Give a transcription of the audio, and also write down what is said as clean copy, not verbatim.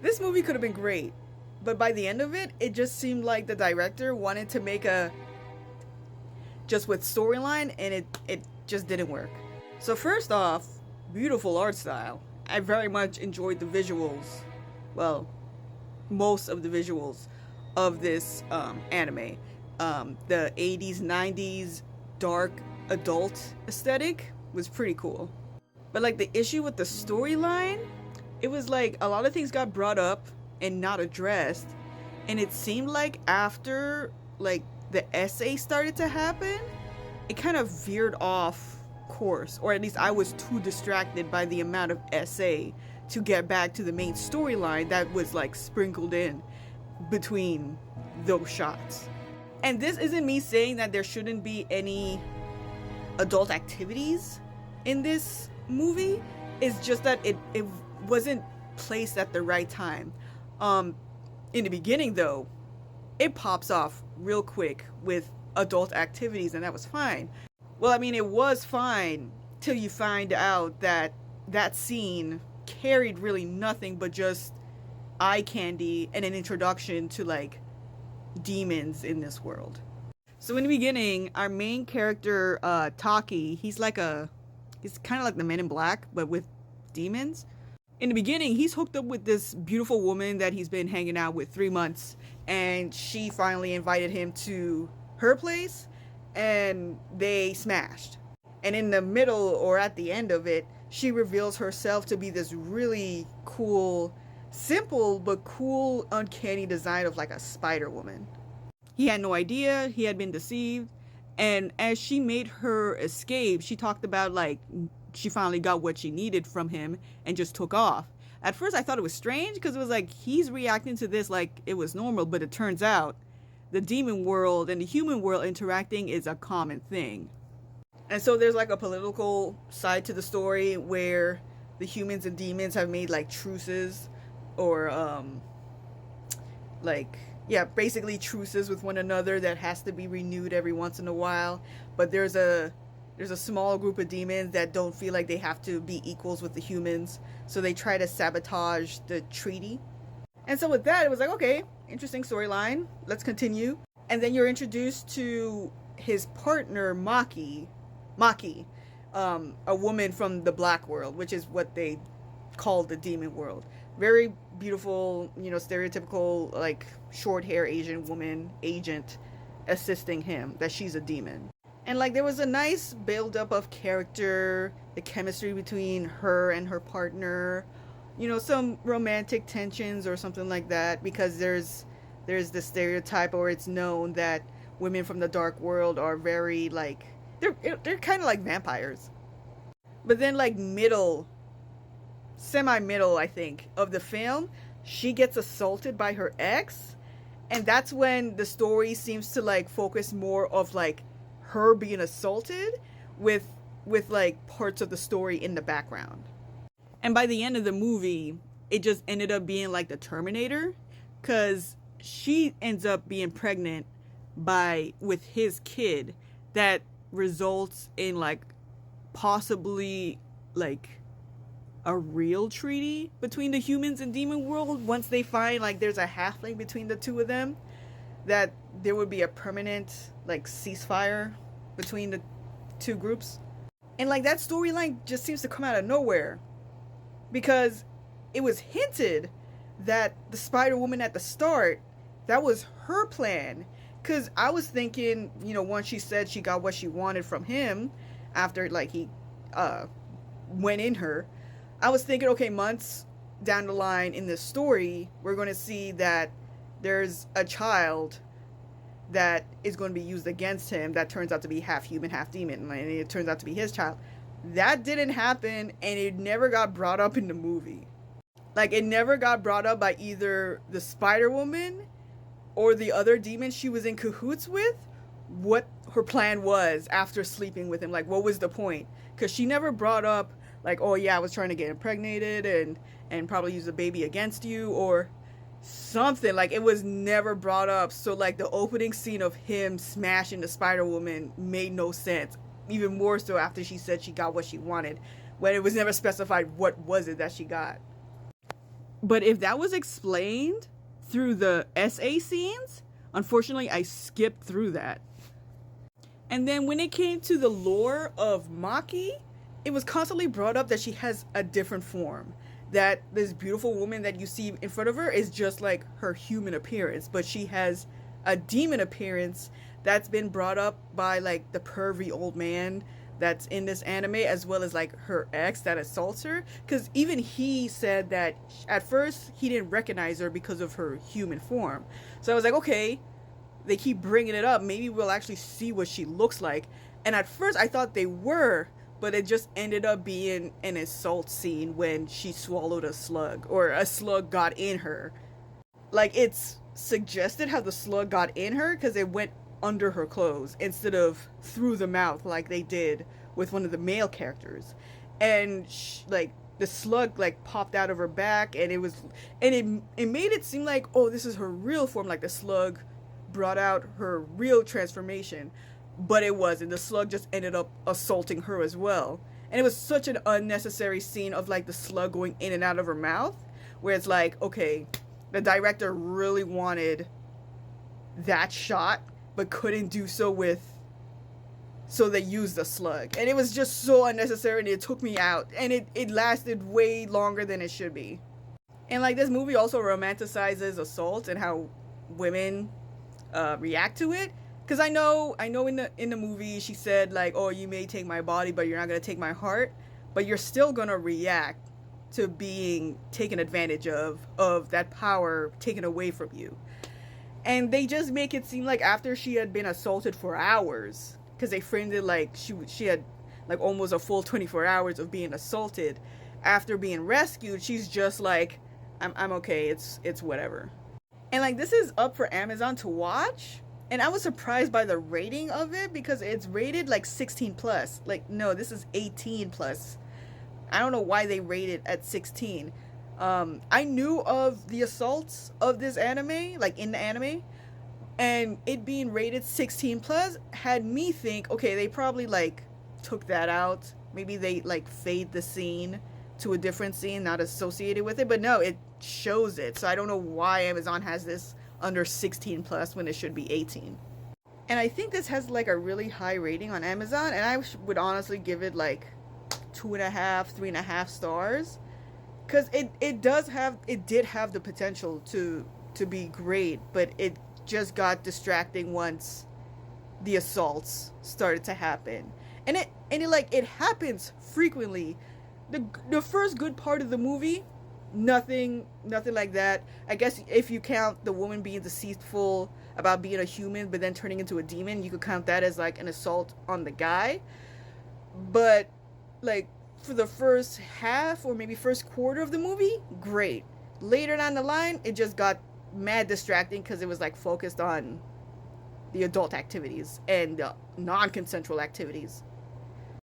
This movie could have been great, but by the end of it, it just seemed like the director wanted to make a just with storyline, and it just didn't work. So first off, beautiful art style. I very much enjoyed the visuals. Well, most of the visuals of this anime. The 80s, 90s dark adult aesthetic was pretty cool. But like the issue with the storyline, it was like a lot of things got brought up and not addressed, and it seemed like after like the essay started to happen, it kind of veered off course, or at least I was too distracted by the amount of essay to get back to the main storyline that was like sprinkled in between those shots. And this isn't me saying that there shouldn't be any adult activities in this movie. It's just that it wasn't placed at the right time. In the beginning though, it pops off real quick with adult activities, and that was fine. Well, I mean, it was fine till you find out that that scene carried really nothing but just eye candy and an introduction to like demons in this world. So in the beginning, our main character, Taki, he's kind of like the Men in Black, but with demons. In the beginning, he's hooked up with this beautiful woman that he's been hanging out with 3 months, and she finally invited him to her place, and they smashed. And in the middle, or at the end of it, she reveals herself to be this really cool, simple but cool, uncanny design of like a spider woman. He had no idea, he had been deceived, and as she made her escape, she talked about like she finally got what she needed from him and just took off. At first I thought it was strange because it was like he's reacting to this like it was normal, but it turns out the demon world and the human world interacting is a common thing. And so there's like a political side to the story where the humans and demons have made like truces, or basically truces with one another that has to be renewed every once in a while. But there's a small group of demons that don't feel like they have to be equals with the humans, so they try to sabotage the treaty. And so with that, it was like, okay, interesting storyline, let's continue. And then you're introduced to his partner, Maki, a woman from the black world, which is what they call the demon world. Very beautiful, stereotypical like short hair Asian woman agent assisting him, that she's a demon. And like there was a nice build up of character, the chemistry between her and her partner, some romantic tensions or something like that, because there's the stereotype, or it's known that women from the dark world are very like they're kind of like vampires. But then like semi-middle I think of the film, she gets assaulted by her ex, and that's when the story seems to like focus more of like her being assaulted with like parts of the story in the background. And by the end of the movie, it just ended up being like the Terminator, because she ends up being pregnant with his kid, that results in like possibly like a real treaty between the humans and demon world. Once they find like there's a halfling between the two of them, that there would be a permanent like ceasefire between the two groups. And like that storyline just seems to come out of nowhere, because it was hinted that the Spider Woman at the start, that was her plan. Because I was thinking, once she said she got what she wanted from him after like he went in her, I was thinking, okay, months down the line in this story, we're going to see that there's a child that is going to be used against him that turns out to be half human, half demon, and it turns out to be his child. That didn't happen, and it never got brought up in the movie. Like, it never got brought up by either the Spider-Woman or the other demon she was in cahoots with, what her plan was after sleeping with him. Like, what was the point? Because she never brought up, like, oh yeah, I was trying to get impregnated and probably use the baby against you, or something. Like, it was never brought up. So like the opening scene of him smashing the Spider-Woman made no sense, even more so after she said she got what she wanted, when it was never specified what was it that she got. But if that was explained through the SA scenes, unfortunately I skipped through that. And then when it came to the lore of Maki, it was constantly brought up that she has a different form. That this beautiful woman that you see in front of her is just like her human appearance, but she has a demon appearance that's been brought up by like the pervy old man that's in this anime, as well as like her ex that assaults her. Because even he said that at first he didn't recognize her because of her human form. So I was like, okay, they keep bringing it up, maybe we'll actually see what she looks like. And at first I thought they were, but it just ended up being an assault scene when she swallowed a slug, or a slug got in her. Like, it's suggested how the slug got in her because it went under her clothes instead of through the mouth like they did with one of the male characters. And like the slug like popped out of her back, and it made it seem like, oh, this is her real form, like the slug brought out her real transformation. But it wasn't. The slug just ended up assaulting her as well. And it was such an unnecessary scene of like the slug going in and out of her mouth, where it's like, okay, the director really wanted that shot but couldn't do so so they used the slug. And it was just so unnecessary, and it took me out, and it lasted way longer than it should be. And like, this movie also romanticizes assault and how women react to it. Because I know in the movie she said like, oh, you may take my body, but you're not going to take my heart. But you're still going to react to being taken advantage of that power taken away from you. And they just make it seem like after she had been assaulted for hours, because they framed it like she had like almost a full 24 hours of being assaulted. After being rescued, she's just like, I'm okay, it's whatever. And like, this is up for Amazon to watch. And I was surprised by the rating of it, because it's rated like 16 plus. Like, no, this is 18 plus. I don't know why they rate it at 16. I knew of the assaults of this anime, like in the anime, and it being rated 16 plus had me think, okay, they probably like took that out. Maybe they like fade the scene to a different scene not associated with it. But no, it shows it. So I don't know why Amazon has this under 16 plus when it should be 18. And I think this has like a really high rating on Amazon, and I would honestly give it like 2.5, 3.5 stars, because it did have the potential to be great, but it just got distracting once the assaults started to happen. And it happens frequently. The first good part of the movie, nothing like that. I guess if you count the woman being deceitful about being a human but then turning into a demon, you could count that as like an assault on the guy. But like, for the first half or maybe first quarter of the movie, great. Later down the line, it just got mad distracting because it was like focused on the adult activities and non-consensual activities.